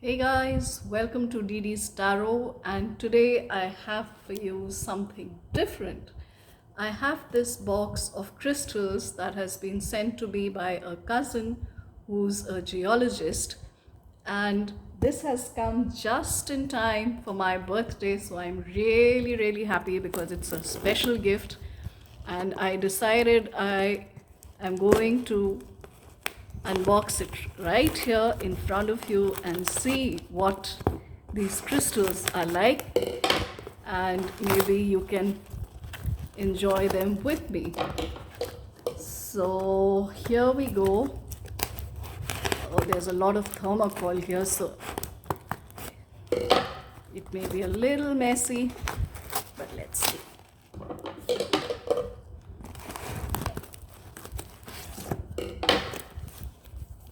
Hey guys, welcome to Didy's Tarot, and today I have for you something different. I have this box of crystals that has been sent to me by a cousin who's a geologist, and this has come just in time for my birthday, so I'm really happy because it's a special gift, and I decided I am going to unbox it right here in front of you and see what these crystals are like, and maybe you can enjoy them with me. So here we go. Oh, there's a lot of thermocol here, so it may be a little messy, but let's see.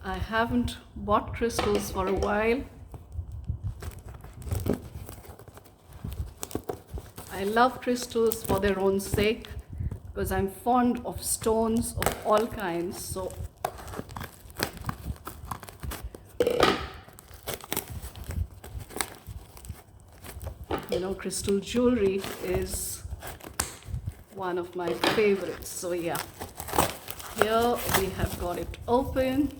I haven't bought crystals for a while. I love crystals for their own sake because I'm fond of stones of all kinds. So crystal jewelry is one of my favorites. So yeah, here we have got it open.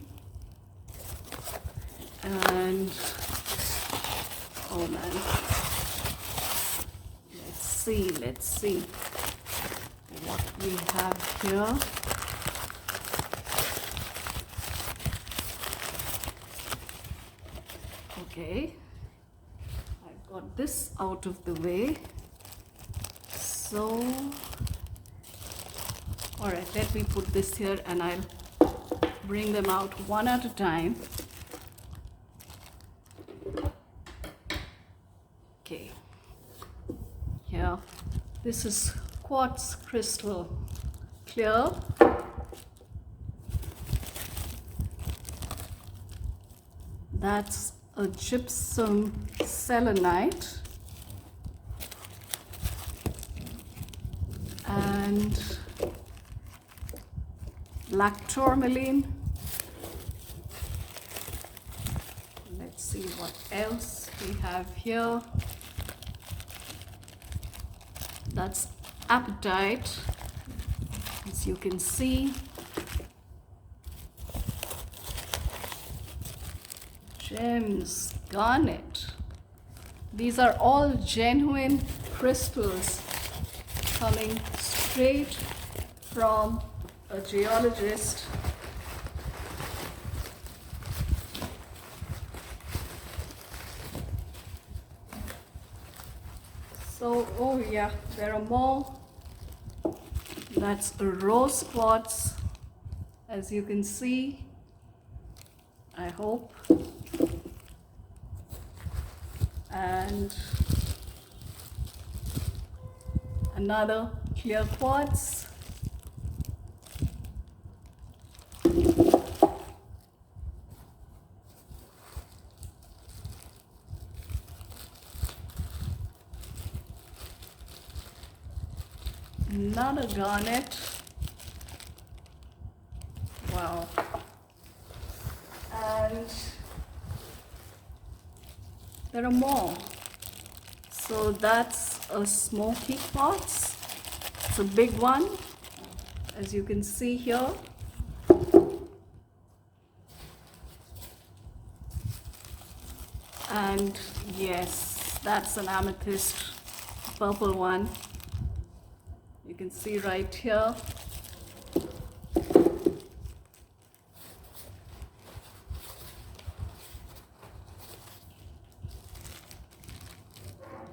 And oh man, let's see what we have here. Okay, I've got this out of the way. So all right, let me put this here and I'll bring them out one at a time. Okay, here, this is quartz crystal clear. That's a gypsum selenite, and black tourmaline. Let's see what else we have here. That's apatite, as you can see. Gems, garnet. These are all genuine crystals coming straight from a geologist. So, oh yeah, there are more. That's a rose quartz, as you can see, I hope. And another clear quartz. Another garnet. Wow. And there are more. So that's a smoky quartz. It's a big one, as you can see here. And yes, that's an amethyst, purple one. You can see right here.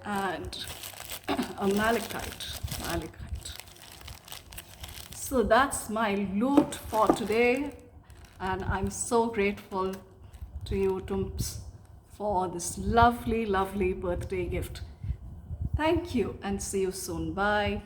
And a malachite. So that's my loot for today, and I'm so grateful to you, Tumps, for this lovely birthday gift. Thank you, and see you soon. Bye.